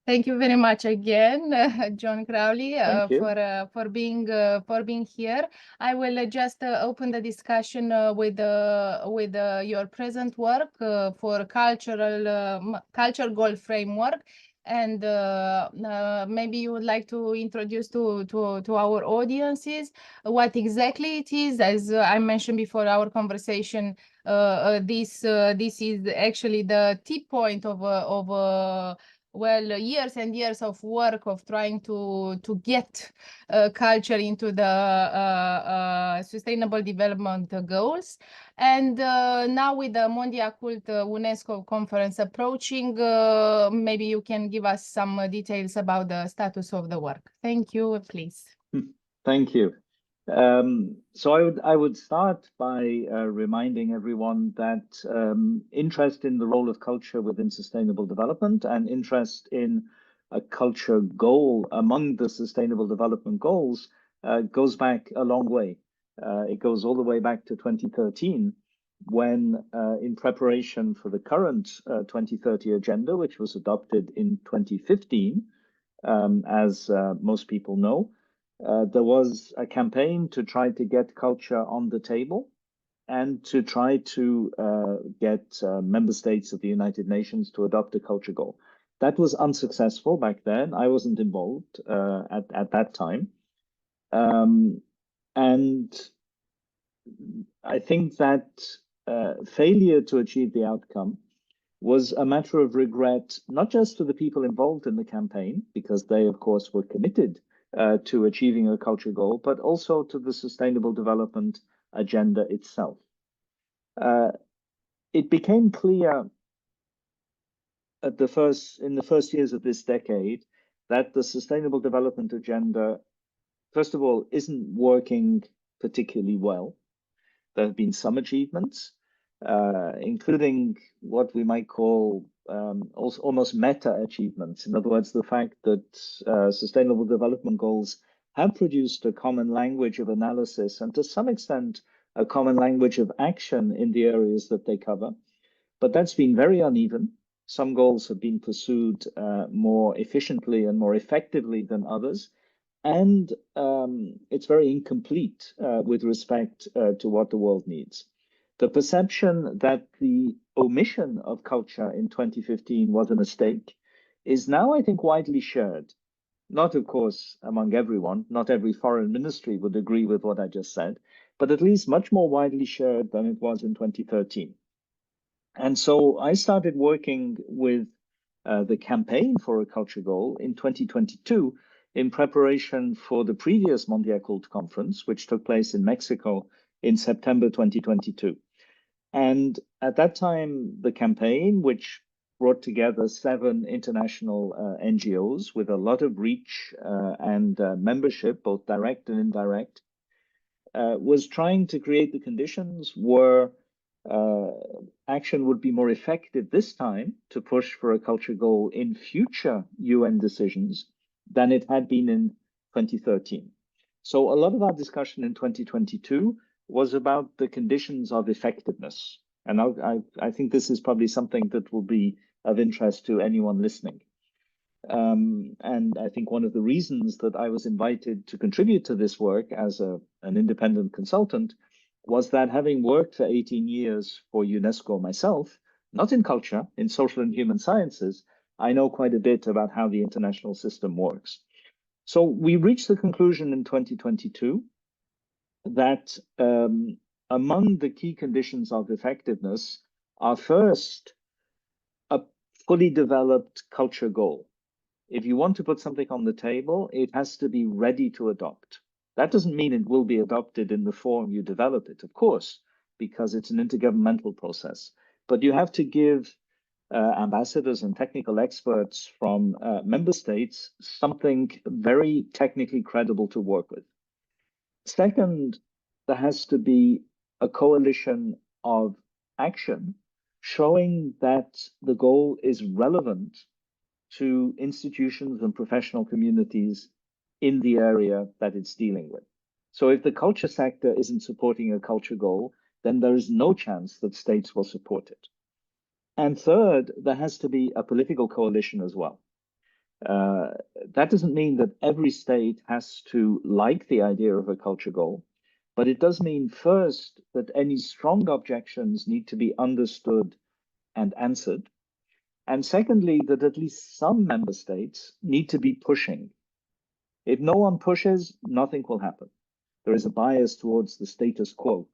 Thank you very much again, John Crowley, Thank you. for being here. I will just open the discussion with your present work for culture goal framework, and maybe you would like to introduce to our audiences what exactly it is. As I mentioned before our conversation, this is actually the tip point of well, years and years of work of trying to get culture into the sustainable development goals. And now with the Mondiacult UNESCO conference approaching, maybe you can give us some details about the status of the work. Thank you, please. Thank you. So I would start by reminding everyone that interest in the role of culture within sustainable development and interest in a culture goal among the sustainable development goals goes back a long way. It goes all the way back to 2013, when in preparation for the current 2030 agenda, which was adopted in 2015, as most people know, there was a campaign to try to get culture on the table and to try to get member states of the United Nations to adopt a culture goal. That was unsuccessful back then. I wasn't involved at that time. And I think that failure to achieve the outcome was a matter of regret, not just to the people involved in the campaign, because they, of course, were committed to achieving a culture goal, but also to the Sustainable Development Agenda itself. It became clear in the first years of this decade that the Sustainable Development Agenda, first of all, isn't working particularly well. There have been some achievements, including what we might call almost meta achievements. In other words, the fact that Sustainable Development Goals have produced a common language of analysis and to some extent a common language of action in the areas that they cover. But that's been very uneven. Some goals have been pursued more efficiently and more effectively than others. And it's very incomplete with respect to what the world needs. The perception that the omission of culture in 2015 was a mistake is now, I think, widely shared. Not, of course, among everyone. Not every foreign ministry would agree with what I just said, but at least much more widely shared than it was in 2013. And so I started working with the campaign for a culture goal in 2022 in preparation for the previous Mondiacult conference, which took place in Mexico in September 2022. And at that time, the campaign, which brought together 7 international NGOs with a lot of reach and membership, both direct and indirect, was trying to create the conditions where action would be more effective this time to push for a culture goal in future UN decisions than it had been in 2013. So a lot of our discussion in 2022 was about the conditions of effectiveness. And I think this is probably something that will be of interest to anyone listening. And I think one of the reasons that I was invited to contribute to this work as an independent consultant was that, having worked for 18 years for UNESCO myself, not in culture, in social and human sciences, I know quite a bit about how the international system works. So we reached the conclusion in 2022 that among the key conditions of effectiveness are first, a fully developed culture goal. If you want to put something on the table, it has to be ready to adopt. That doesn't mean it will be adopted in the form you develop it, of course, because it's an intergovernmental process. But you have to give ambassadors and technical experts from member states something very technically credible to work with. Second, there has to be a coalition of action showing that the goal is relevant to institutions and professional communities in the area that it's dealing with. So if the culture sector isn't supporting a culture goal, then there is no chance that states will support it. And third, there has to be a political coalition as well. That doesn't mean that every state has to like the idea of a culture goal, but it does mean first that any strong objections need to be understood and answered. And secondly, that at least some member states need to be pushing. If no one pushes, nothing will happen. There is a bias towards the status quo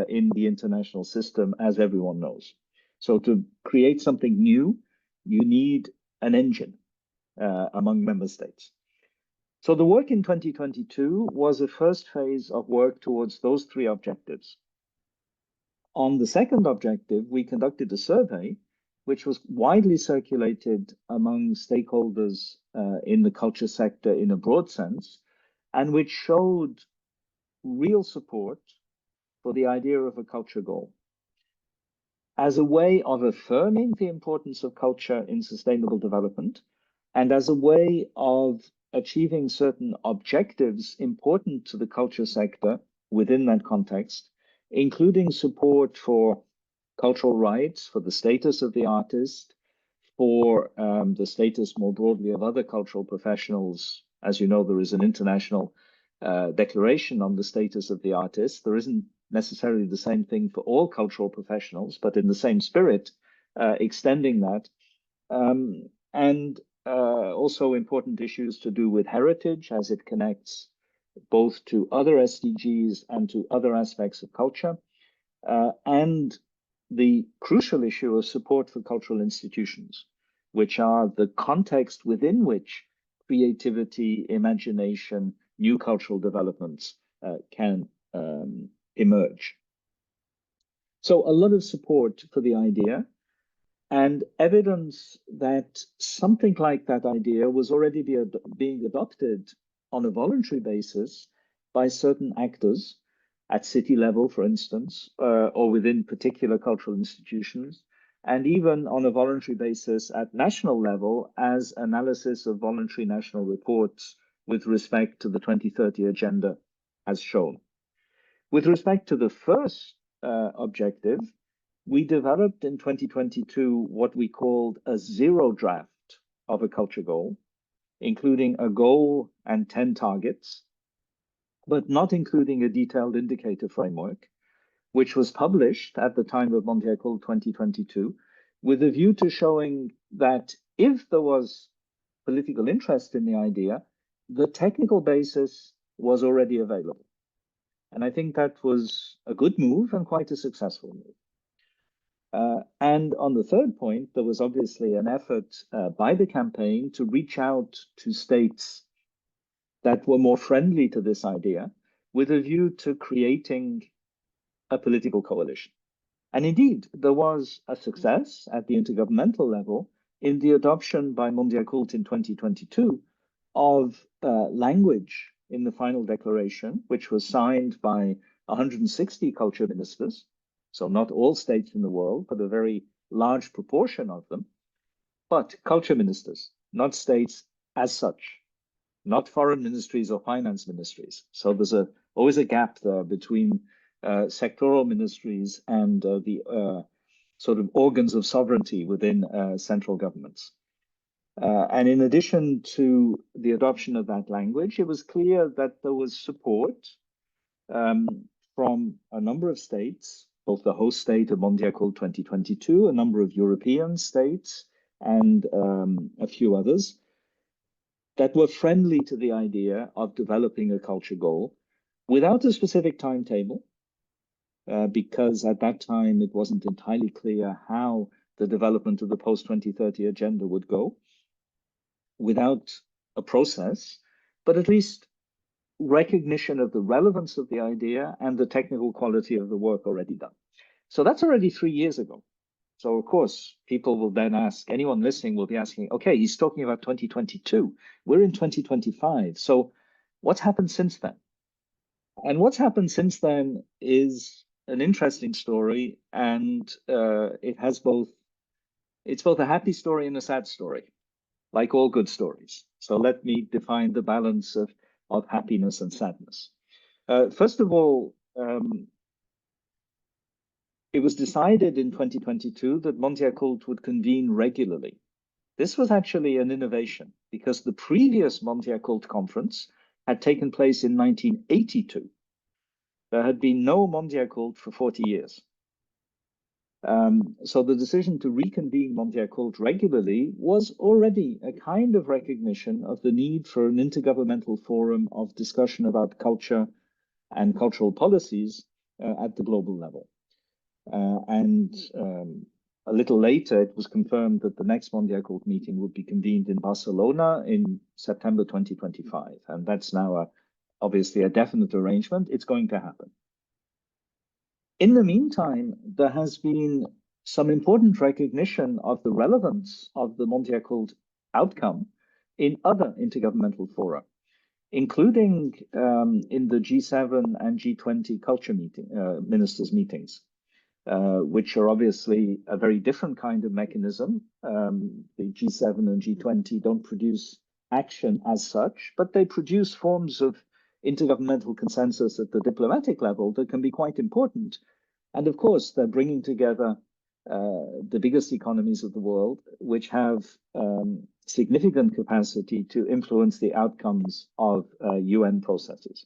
in the international system, as everyone knows. So to create something new, you need an engine among member states. So the work in 2022 was a first phase of work towards those three objectives. On the second objective, we conducted a survey which was widely circulated among stakeholders in the culture sector in a broad sense, and which showed real support for the idea of a culture goal as a way of affirming the importance of culture in sustainable development, and as a way of achieving certain objectives important to the culture sector within that context, including support for cultural rights, for the status of the artist, for the status more broadly of other cultural professionals. As you know, there is an international declaration on the status of the artist. There isn't necessarily the same thing for all cultural professionals, but in the same spirit, extending that. And also important issues to do with heritage as it connects both to other SDGs and to other aspects of culture, and the crucial issue of support for cultural institutions, which are the context within which creativity, imagination, new cultural developments can emerge. So a lot of support for the idea, and evidence that something like that idea was already being adopted on a voluntary basis by certain actors at city level, for instance, or within particular cultural institutions, and even on a voluntary basis at national level as analysis of voluntary national reports with respect to the 2030 agenda has shown. With respect to the first objective, we developed in 2022 what we called a zero draft of a culture goal, including a goal and 10 targets, but not including a detailed indicator framework, which was published at the time of Mondiacult 2022, with a view to showing that if there was political interest in the idea, the technical basis was already available. And I think that was a good move and quite a successful move. And on the third point, there was obviously an effort by the campaign to reach out to states that were more friendly to this idea, with a view to creating a political coalition. And indeed, there was a success at the intergovernmental level in the adoption by Mondiacult in 2022 of language in the final declaration, which was signed by 160 culture ministers. So not all states in the world, but a very large proportion of them, but culture ministers, not states as such, not foreign ministries or finance ministries. So there's always a gap there between sectoral ministries and the sort of organs of sovereignty within central governments. And in addition to the adoption of that language, it was clear that there was support from a number of states, both the host state of Mondiacult 2022, a number of European states, and a few others, that were friendly to the idea of developing a culture goal without a specific timetable, because at that time it wasn't entirely clear how the development of the post-2030 agenda would go, without a process, but at least recognition of the relevance of the idea and the technical quality of the work already done. So that's already 3 years ago. So of course, people will then ask, anyone listening will be asking, okay, he's talking about 2022. We're in 2025. So what's happened since then? And what's happened since then is an interesting story, and it's both a happy story and a sad story, like all good stories. So let me define the balance of happiness and sadness. First of all, it was decided in 2022 that Mondiacult would convene regularly. This was actually an innovation because the previous Mondiacult conference had taken place in 1982. There had been no Mondiacult for 40 years. So the decision to reconvene Mondiacult regularly was already a kind of recognition of the need for an intergovernmental forum of discussion about culture and cultural policies at the global level. A little later, it was confirmed that the next Mondiacult meeting would be convened in Barcelona in September 2025. And that's now obviously a definite arrangement. It's going to happen. In the meantime, there has been some important recognition of the relevance of the Mondiacult outcome in other intergovernmental fora, including in the G7 and G20 culture ministers meetings, which are obviously a very different kind of mechanism. The G7 and G20 don't produce action as such, but they produce forms of intergovernmental consensus at the diplomatic level that can be quite important. And of course, they're bringing together the biggest economies of the world, which have significant capacity to influence the outcomes of UN processes.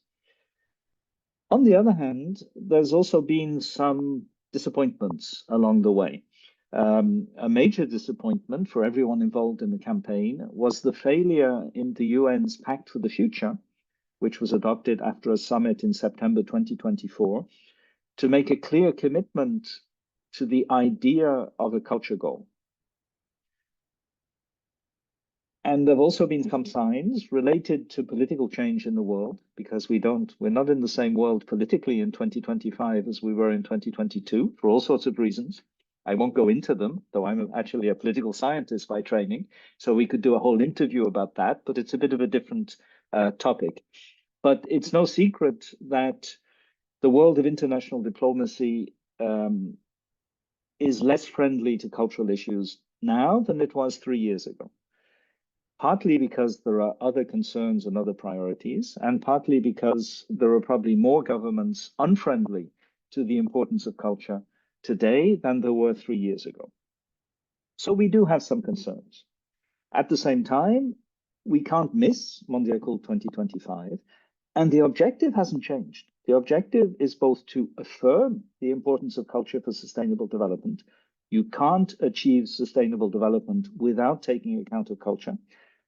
On the other hand, there's also been some disappointments along the way. A major disappointment for everyone involved in the campaign was the failure in the UN's Pact for the Future, which was adopted after a summit in September 2024, to make a clear commitment to the idea of a culture goal. And there have also been some signs related to political change in the world, because we're not in the same world politically in 2025 as we were in 2022 for all sorts of reasons. I won't go into them, though I'm actually a political scientist by training, so we could do a whole interview about that, but it's a bit of a different topic. But it's no secret that the world of international diplomacy is less friendly to cultural issues now than it was 3 years ago. Partly because there are other concerns and other priorities, and partly because there are probably more governments unfriendly to the importance of culture today than there were 3 years ago. So we do have some concerns. At the same time, we can't miss Mondiacult 2025, and the objective hasn't changed. The objective is both to affirm the importance of culture for sustainable development. You can't achieve sustainable development without taking account of culture.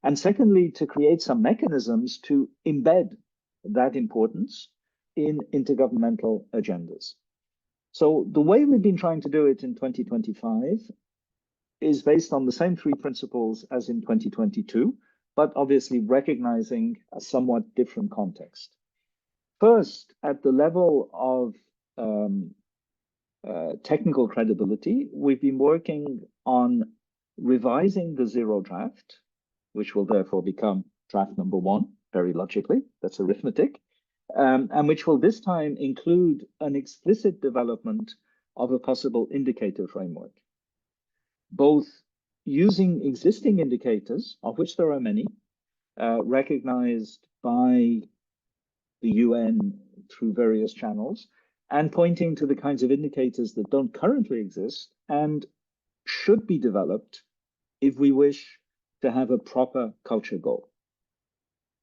And secondly, to create some mechanisms to embed that importance in intergovernmental agendas. So the way we've been trying to do it in 2025 is based on the same 3 principles as in 2022, but obviously recognizing a somewhat different context. First, at the level of technical credibility, we've been working on revising the zero draft, which will therefore become draft number 1, very logically, that's arithmetic, and which will this time include an explicit development of a possible indicator framework, both using existing indicators, of which there are many, recognized by the UN through various channels, and pointing to the kinds of indicators that don't currently exist and should be developed if we wish to have a proper culture goal.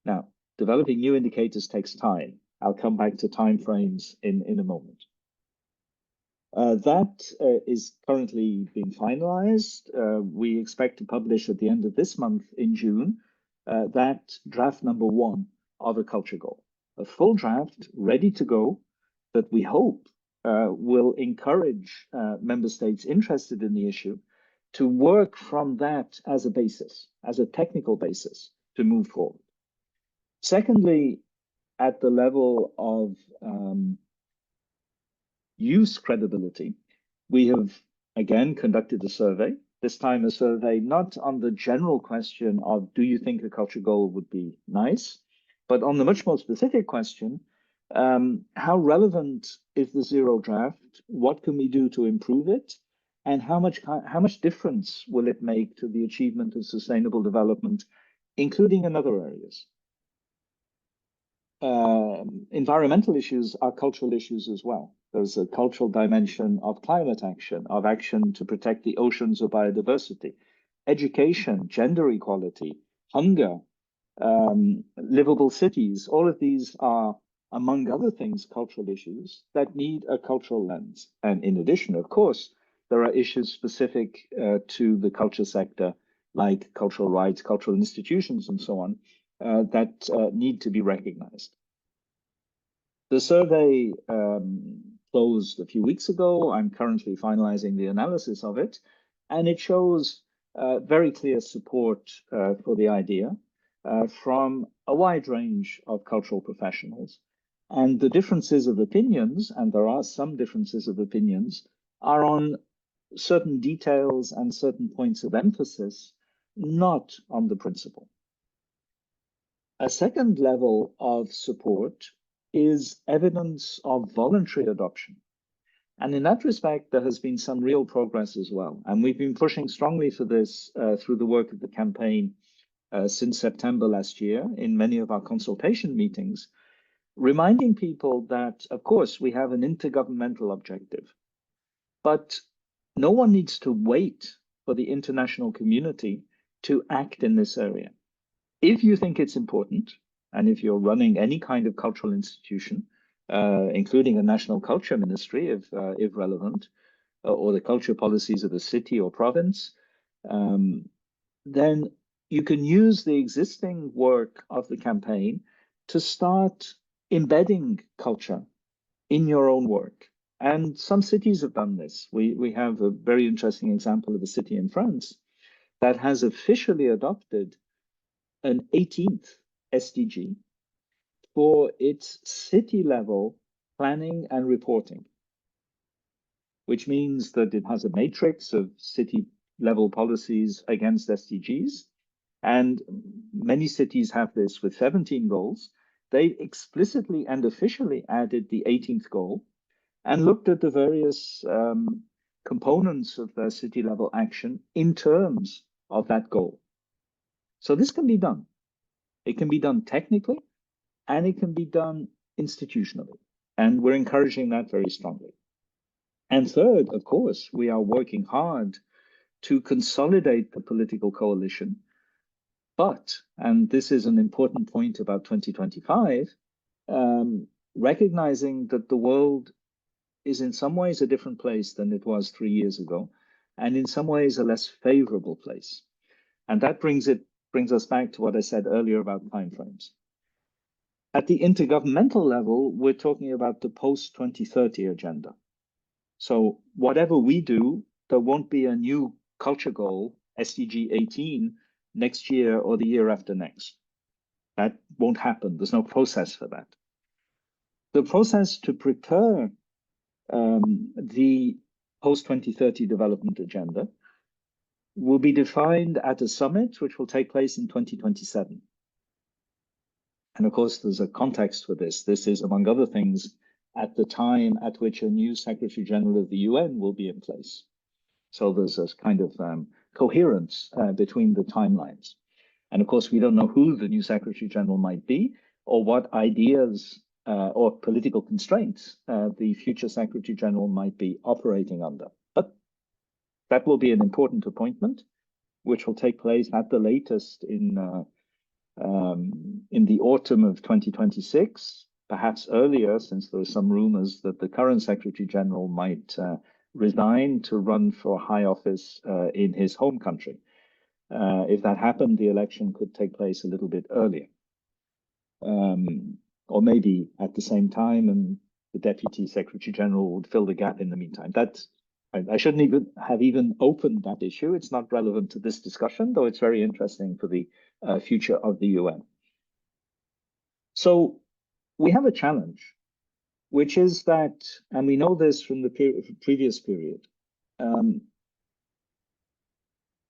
Now, developing new indicators takes time. I'll come back to timeframes in a moment. That is currently being finalized. We expect to publish at the end of this month in June that draft number 1 of a culture goal. A full draft ready to go that we hope will encourage member states interested in the issue to work from that as a basis, as a technical basis to move forward. Secondly, at the level of use credibility, we have again conducted a survey, this time a survey not on the general question of do you think a culture goal would be nice, but on the much more specific question, how relevant is the zero draft? What can we do to improve it? And how much difference will it make to the achievement of sustainable development, including in other areas? Environmental issues are cultural issues as well. There's a cultural dimension of climate action, of action to protect the oceans or biodiversity, education, gender equality, hunger, livable cities. All of these are, among other things, cultural issues that need a cultural lens. And in addition, of course, there are issues specific to the culture sector, like cultural rights, cultural institutions, and so on, that need to be recognized. The survey closed a few weeks ago. I'm currently finalizing the analysis of it, and it shows very clear support for the idea from a wide range of cultural professionals. And the differences of opinions, and there are some differences of opinions, are on certain details and certain points of emphasis, not on the principle. A second level of support is evidence of voluntary adoption. And in that respect, there has been some real progress as well. And we've been pushing strongly for this through the work of the campaign since September last year in many of our consultation meetings, reminding people that, of course, we have an intergovernmental objective, but no one needs to wait for the international community to act in this area. If you think it's important, and if you're running any kind of cultural institution, including a national culture ministry, if relevant, or the culture policies of a city or province, then you can use the existing work of the campaign to start embedding culture in your own work. And some cities have done this. We have a very interesting example of a city in France that has officially adopted an 18th SDG for its city level planning and reporting, which means that it has a matrix of city level policies against SDGs. And many cities have this with 17 goals. They explicitly and officially added the 18th goal and looked at the various components of their city level action in terms of that goal. So this can be done. It can be done technically, and it can be done institutionally. And we're encouraging that very strongly. And third, of course, we are working hard to consolidate the political coalition. But, and this is an important point about 2025, recognizing that the world is in some ways a different place than it was 3 years ago, and in some ways a less favorable place. And that brings us back to what I said earlier about timeframes. At the intergovernmental level, we're talking about the post-2030 agenda. So whatever we do, there won't be a new culture goal, SDG 18, next year or the year after next. That won't happen. There's no process for that. The process to prepare the post-2030 development agenda will be defined at a summit, which will take place in 2027. And of course, there's a context for this. This is, among other things, at the time at which a new Secretary General of the UN will be in place. So there's a kind of coherence between the timelines. And of course, we don't know who the new Secretary General might be or what ideas or political constraints the future Secretary General might be operating under. But that will be an important appointment, which will take place at the latest in the autumn of 2026, perhaps earlier, since there are some rumors that the current Secretary General might resign to run for high office in his home country. If that happened, the election could take place a little bit earlier. Or maybe at the same time, and the Deputy Secretary General would fill the gap in the meantime. I shouldn't even have opened that issue. It's not relevant to this discussion, though it's very interesting for the future of the UN. So we have a challenge, which is that, and we know this from the previous period,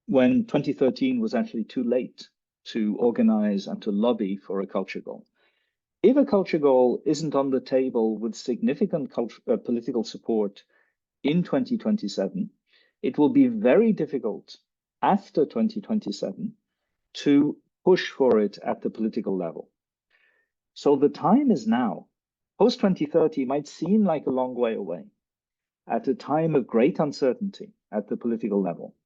when 2013 was actually too late to organize and to lobby for a culture goal. If a culture goal isn't on the table with significant political support in 2027, it will be very difficult after 2027 to push for it at the political level. So the time is now. Post-2030 might seem like a long way away, at a time of great uncertainty at the political level.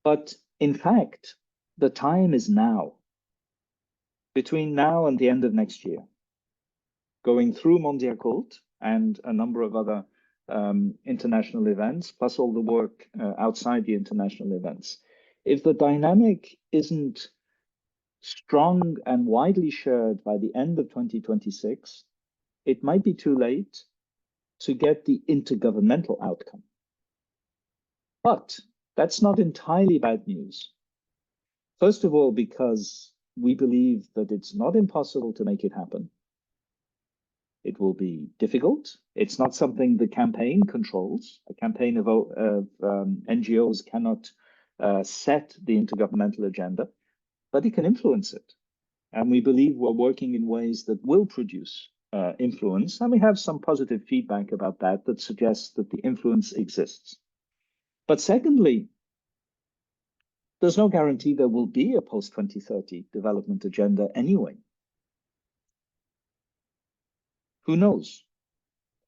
But in fact, the time is now. between now and the end of next year, going through Mondial Cult and a number of other international events, plus all the work outside the international events. If the dynamic isn't strong and widely shared by the end of 2026, it might be too late to get the intergovernmental outcome. But that's not entirely bad news. First of all, because we believe that it's not impossible to make it happen. It will be difficult. It's not something the campaign controls. A campaign of NGOs cannot set the intergovernmental agenda, but it can influence it. And we believe we're working in ways that will produce influence. And we have some positive feedback about that that suggests that the influence exists. But secondly, there's no guarantee there will be a post-2030 development agenda anyway. Who knows?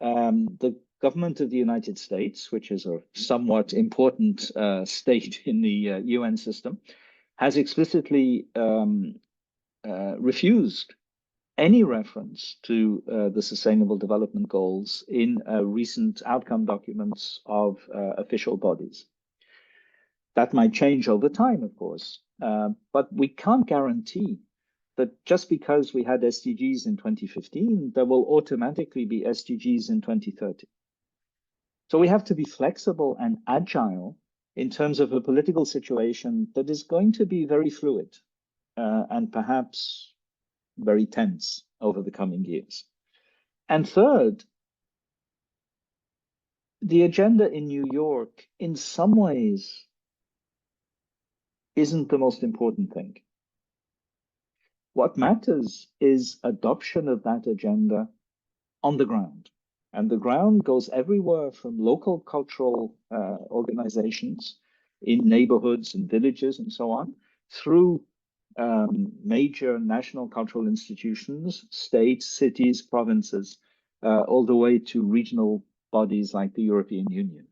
The government of the United States, which is a somewhat important state in the UN system, has explicitly refused any reference to the Sustainable Development Goals in recent outcome documents of official bodies. That might change over time, of course, but we can't guarantee that just because we had SDGs in 2015, there will automatically be SDGs in 2030. So we have to be flexible and agile in terms of a political situation that is going to be very fluid and perhaps very tense over the coming years. And third, the agenda in New York, in some ways, isn't the most important thing. What matters is adoption of that agenda on the ground. And the ground goes everywhere from local cultural organizations in neighborhoods and villages and so on, through major national cultural institutions, states, cities, provinces, all the way to regional bodies like the European Union.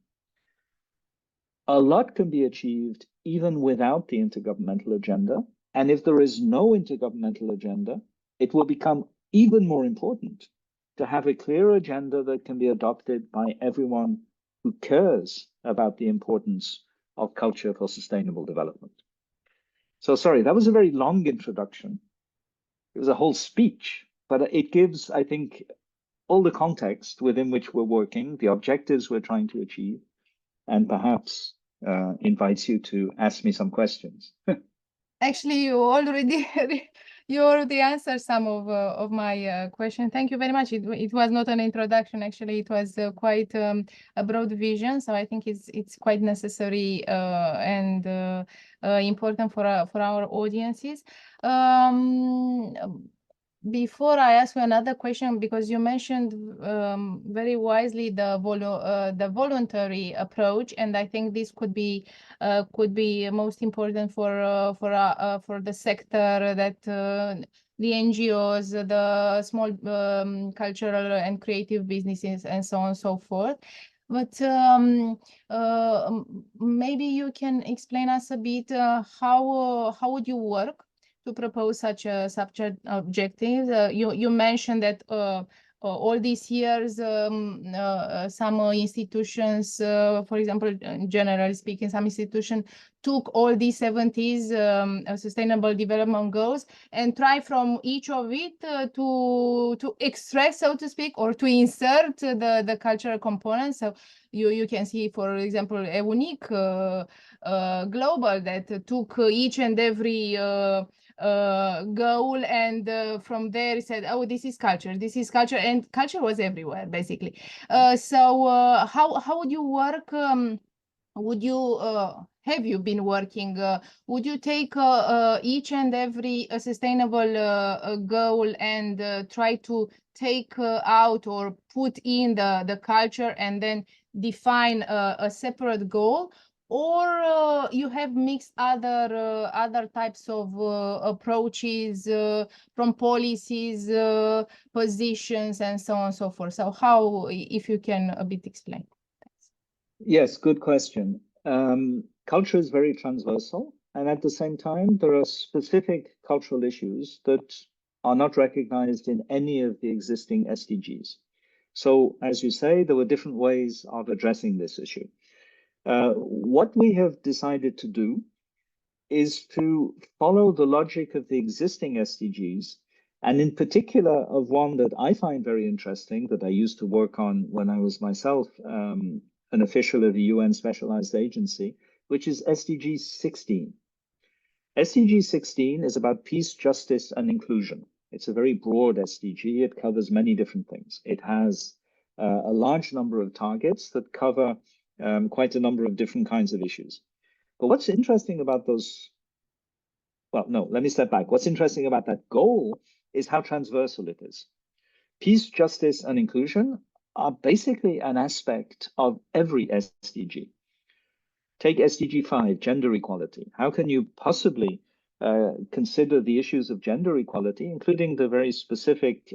A lot can be achieved even without the intergovernmental agenda. And if there is no intergovernmental agenda, it will become even more important to have a clear agenda that can be adopted by everyone who cares about the importance of culture for sustainable development. So sorry, that was a very long introduction. It was a whole speech, but it gives, I think, all the context within which we're working, the objectives we're trying to achieve, and perhaps invites you to ask me some questions. Actually, you already answered some of my question. Thank you very much. It was not an introduction. Actually, it was quite a broad vision. So I think it's quite necessary and important for our audiences. Before I ask you another question, because you mentioned very wisely the voluntary approach, and I think this could be most important for the sector, that the NGOs, the small cultural and creative businesses, and so on and so forth. But maybe you can explain us a bit how would you work to propose such a objective? You mentioned that all these years, some institutions, for example, generally speaking, some institutions took all these 70s sustainable development goals and try from each of it to extract, so to speak, or to insert the cultural components. So you can see, for example, a unique global that took each and every goal, and from there it said, oh, this is culture, and culture was everywhere, basically. So how would you work? Would you have you been working? Would you take each and every sustainable goal and try to take out or put in the culture and then define a separate goal? Or you have mixed other types of approaches from policies, positions, and so on and so forth. So how, if you can a bit explain? Yes, good question. Culture is very transversal. And at the same time, there are specific cultural issues that are not recognized in any of the existing SDGs. So, as you say, there were different ways of addressing this issue. What we have decided to do is to follow the logic of the existing SDGs, and in particular of one that I find very interesting, that I used to work on when I was myself an official of the UN Specialized Agency, which is SDG 16. SDG 16 is about peace, justice, and inclusion. It's a very broad SDG. It covers many different things. It has a large number of targets that cover quite a number of different kinds of issues. But what's interesting about those, well, no, let me step back. What's interesting about that goal is how transversal it is. Peace, justice, and inclusion are basically an aspect of every SDG. Take SDG 5, gender equality. How can you possibly consider the issues of gender equality, including the very specific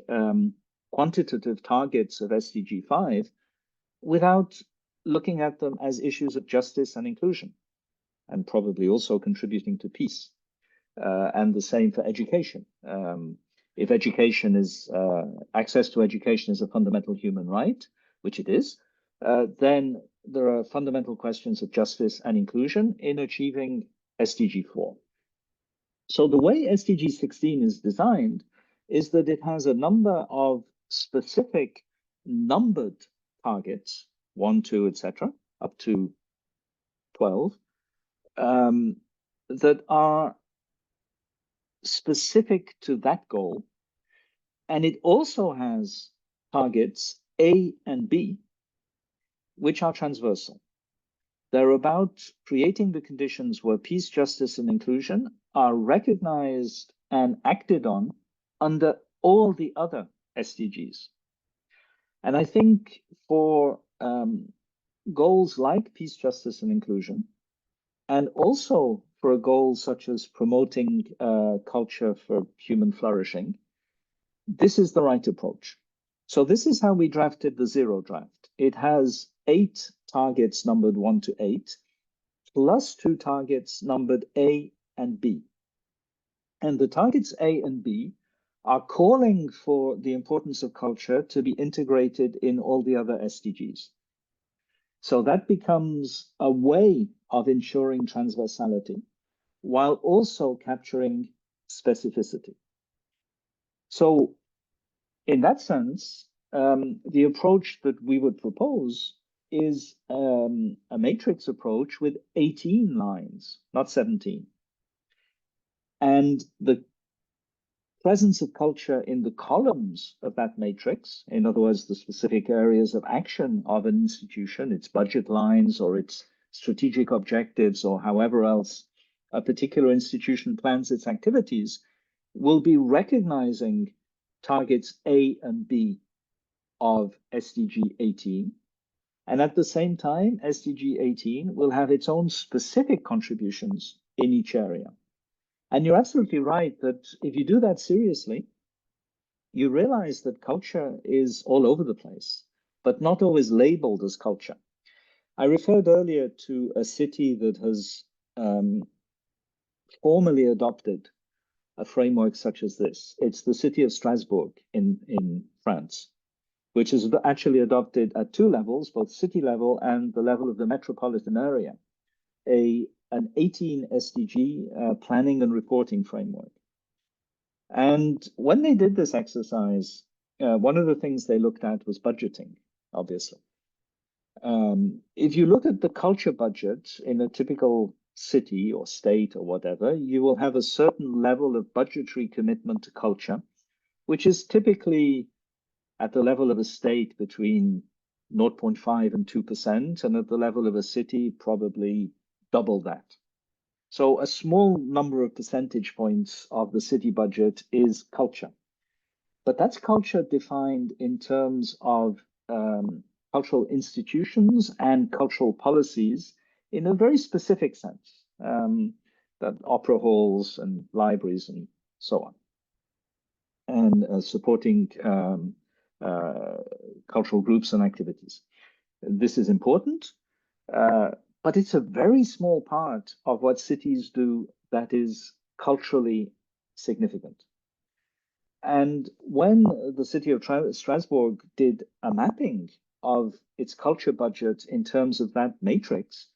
quantitative targets of SDG 5, without looking at them as issues of justice and inclusion, and probably also contributing to peace? And the same for education. If education is, access to education is a fundamental human right, which it is, then there are fundamental questions of justice and inclusion in achieving SDG 4. So the way SDG 16 is designed is that it has a number of specific numbered targets, 1, 2, etc., up to 12, that are specific to that goal. And it also has targets A and B, which are transversal. They're about creating the conditions where peace, justice, and inclusion are recognized and acted on under all the other SDGs. And I think for goals like peace, justice, and inclusion, and also for a goal such as promoting culture for human flourishing, this is the right approach. So this is how we drafted the zero draft. It has 8 targets numbered 1 to 8, plus 2 targets numbered A and B. And the targets A and B are calling for the importance of culture to be integrated in all the other SDGs. So that becomes a way of ensuring transversality while also capturing specificity. So in that sense, the approach that we would propose is a matrix approach with 18 lines, not 17. And the presence of culture in the columns of that matrix, in other words, the specific areas of action of an institution, its budget lines or its strategic objectives or however else a particular institution plans its activities, will be recognizing targets A and B of SDG 18. And at the same time, SDG 18 will have its own specific contributions in each area. And you're absolutely right that if you do that seriously, you realize that culture is all over the place, but not always labeled as culture. I referred earlier to a city that has formally adopted a framework such as this. It's the city of Strasbourg in France, which is actually adopted at 2 levels, both city level and the level of the metropolitan area, an 18 SDG planning and reporting framework. And when they did this exercise, one of the things they looked at was budgeting, obviously. If you look at the culture budget in a typical city or state or whatever, you will have a certain level of budgetary commitment to culture, which is typically at the level of a state between 0.5 and 2%, and at the level of a city, probably double that. So a small number of percentage points of the city budget is culture. But that's culture defined in terms of cultural institutions and cultural policies in a very specific sense, that opera halls and libraries and so on, and supporting cultural groups and activities. This is important, But it's a very small part of what cities do that is culturally significant. And when the city of Strasbourg did a mapping of its culture budget in terms of that matrix,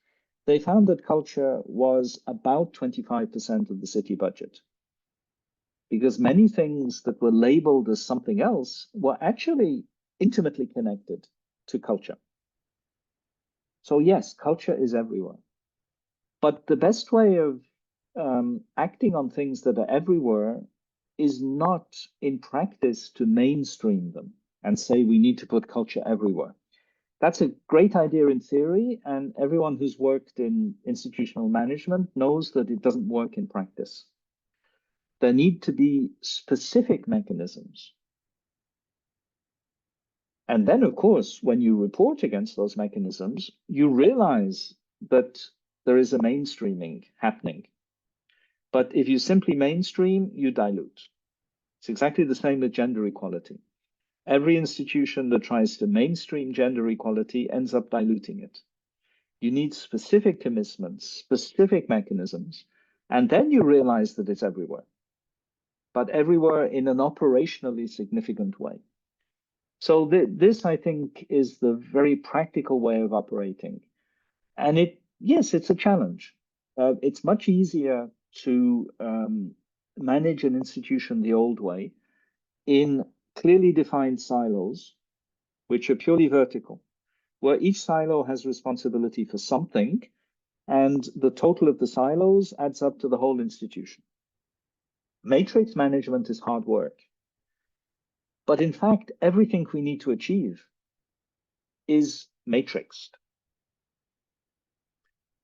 they found that culture was about 25% of the city budget, because many things that were labeled as something else were actually intimately connected to culture. So yes, culture is everywhere. But the best way of acting on things that are everywhere is not in practice to mainstream them and say we need to put culture everywhere. That's a great idea in theory, and everyone who's worked in institutional management knows that it doesn't work in practice. There need to be specific mechanisms. And then, of course, when you report against those mechanisms, you realize that there is a mainstreaming happening. But if you simply mainstream, you dilute. It's exactly the same with gender equality. Every institution that tries to mainstream gender equality ends up diluting it. You need specific commitments, specific mechanisms, and then you realize that it's everywhere, but everywhere in an operationally significant way. So this, I think, is the very practical way of operating. And yes, it's a challenge. It's much easier to manage an institution the old way in clearly defined silos, which are purely vertical, where each silo has responsibility for something, and the total of the silos adds up to the whole institution. Matrix management is hard work. But in fact, everything we need to achieve is matrixed.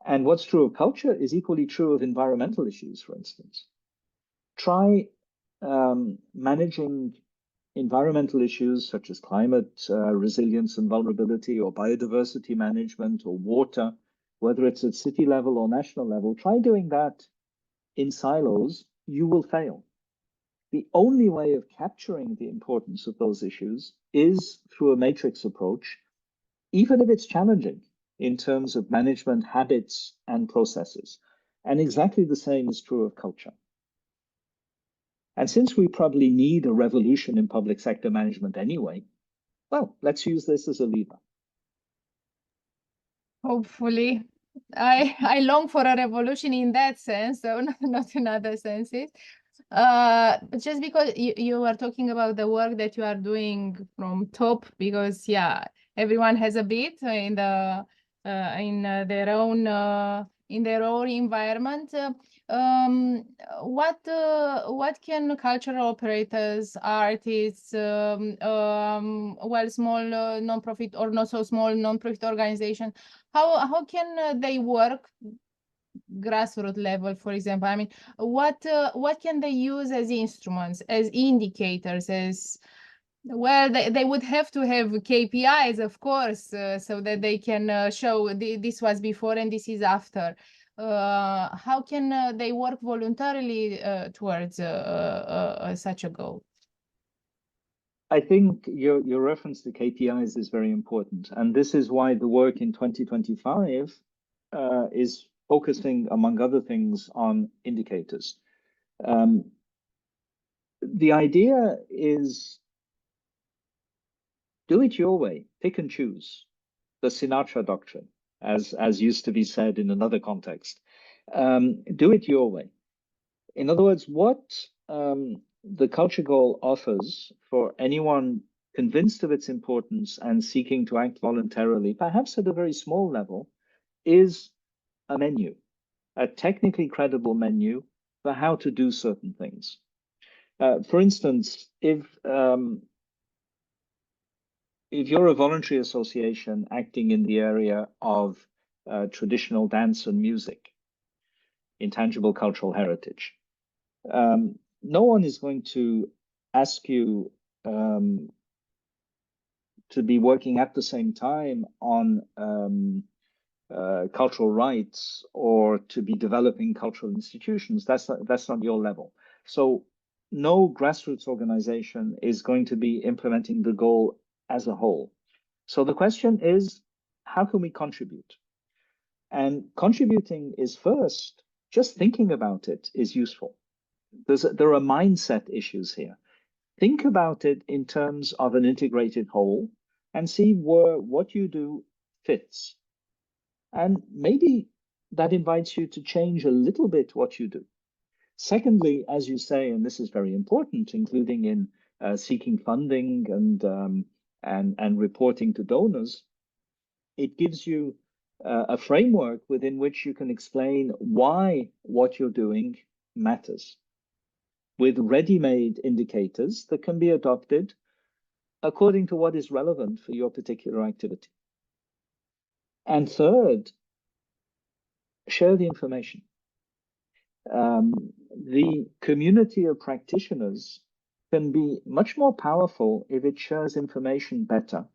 And what's true of culture is equally true of environmental issues, for instance. Try managing environmental issues such as climate resilience and vulnerability, or biodiversity management, or water, whether it's at city level or national level. Try doing that in silos, you will fail. The only way of capturing the importance of those issues is through a matrix approach, even if it's challenging in terms of management habits and processes. And exactly the same is true of culture. And since we probably need a revolution in public sector management anyway, well, let's use this as a lever. Hopefully. I long for a revolution in that sense, so not in other senses. But just because you are talking about the work that you are doing from top, because yeah, everyone has a bit in the their own environment. What can cultural operators, artists, well, small non-profit or not so small non-profit organizations, how can they work grassroots level, for example? I mean, what can they use as instruments, as indicators, as well? They would have to have KPIs, of course, so that they can show this was before and this is after. How can they work voluntarily towards such a goal? I think your reference to KPIs is very important, and this is why the work in 2025 is focusing, among other things, on indicators. The idea is do it your way, pick and choose, the Sinatra doctrine, as used to be said in another context. Do it your way. In other words, what the culture goal offers for anyone convinced of its importance and seeking to act voluntarily, perhaps at a very small level, is a menu, a technically credible menu for how to do certain things. For instance, if you're a voluntary association acting in the area of traditional dance and music, intangible cultural heritage, no one is going to ask you to be working at the same time on cultural rights or to be developing cultural institutions. That's not your level. So no grassroots organization is going to be implementing the goal as a whole. So the question is, how can we contribute? And contributing is first, just thinking about it is useful. There are mindset issues here. Think about it in terms of an integrated whole and see where what you do fits. And maybe that invites you to change a little bit what you do. Secondly, as you say, and this is very important, including in seeking funding and reporting to donors, it gives you a framework within which you can explain why what you're doing matters, with ready-made indicators that can be adopted according to what is relevant for your particular activity. And third, share the information. The community of practitioners can be much more powerful if it shares information better.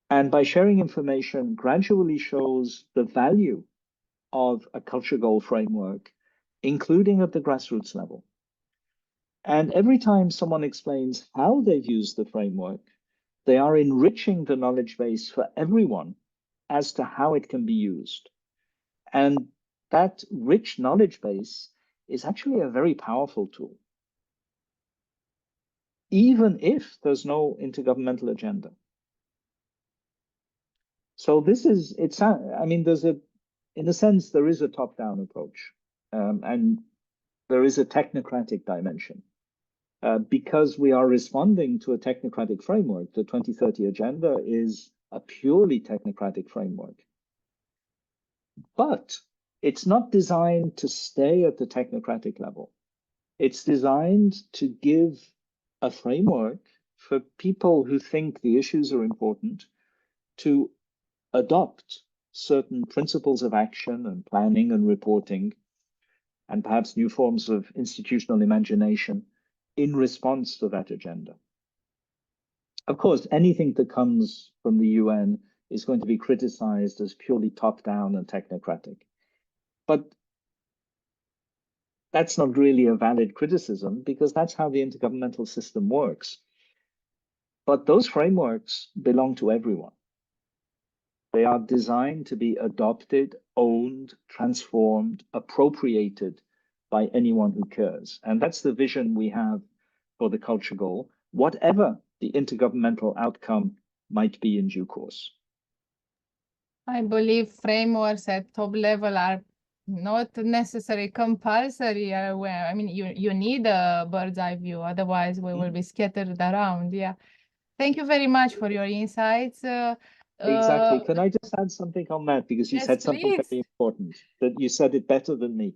And by sharing information, gradually shows the value of a culture goal framework, including at the grassroots level. And every time someone explains how they've used the framework, they are enriching the knowledge base for everyone as to how it can be used. And that rich knowledge base is actually a very powerful tool, even if there's no intergovernmental agenda. So this is, I mean, in a sense, there is a top-down approach, and there is a technocratic dimension. Because we are responding to a technocratic framework, the 2030 Agenda is a purely technocratic framework. But it's not designed to stay at the technocratic level. It's designed to give a framework for people who think the issues are important to adopt certain principles of action and planning and reporting, and perhaps new forms of institutional imagination in response to that agenda. Of course, anything that comes from the UN is going to be criticized as purely top-down and technocratic. But that's not really a valid criticism, because that's how the intergovernmental system works. But those frameworks belong to everyone. They are designed to be adopted, owned, transformed, appropriated by anyone who cares. And that's the vision we have for the culture goal, whatever the intergovernmental outcome might be in due course. I believe frameworks at top level are not necessarily compulsory. I mean, you need a bird's eye view, otherwise we will be scattered around. Yeah. Thank you very much for your insights. Exactly. Can I just add something on that? Because you yes, said something please. very important, that you said it better than me.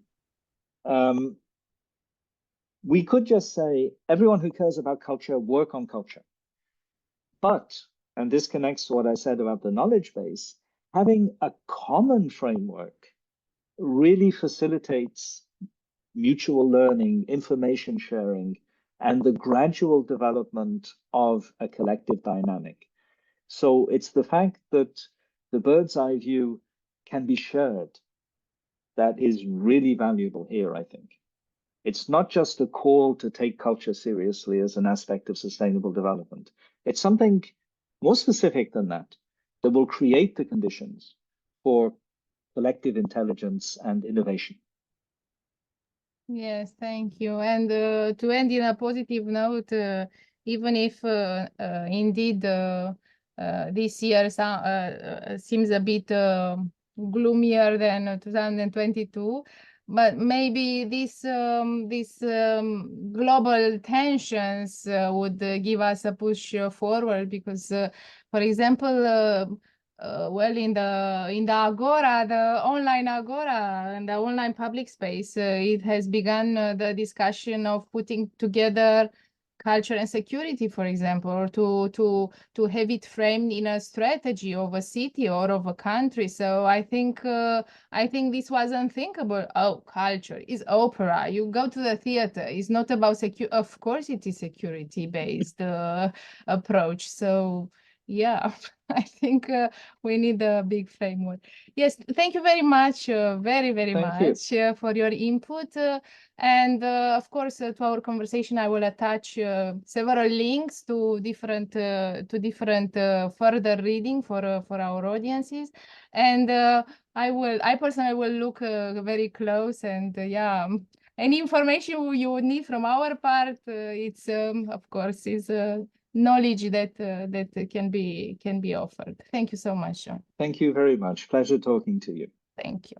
We could just say, everyone who cares about culture, work on culture. But, and this connects to what I said about the knowledge base, having a common framework really facilitates mutual learning, information sharing, and the gradual development of a collective dynamic. So it's the fact that the bird's eye view can be shared that is really valuable here, I think. It's not just a call to take culture seriously as an aspect of sustainable development. It's something more specific than that, that will create the conditions for collective intelligence and innovation. Yes, thank you. And to end in a positive note, even if indeed this year seems a bit gloomier than 2022, but maybe this global tensions would give us a push forward, because, for example, well, in the Agora, the online Agora and the online public space, it has begun the discussion of putting together culture and security, for example, or to have it framed in a strategy of a city or of a country. So I think this was unthinkable. Oh, culture is opera. You go to the theater. It's not about security. Of course, it is security based approach. So yeah, I think we need a big framework. Yes, thank you very much, very Thank you. much for your input. And of course, to our conversation, I will attach several links to different further reading for our audiences. And I personally will look very close, and yeah, any information you would need from our part, it's of course is knowledge that can be offered. Thank you so much, John. Thank you very much. Pleasure talking to you. Thank you.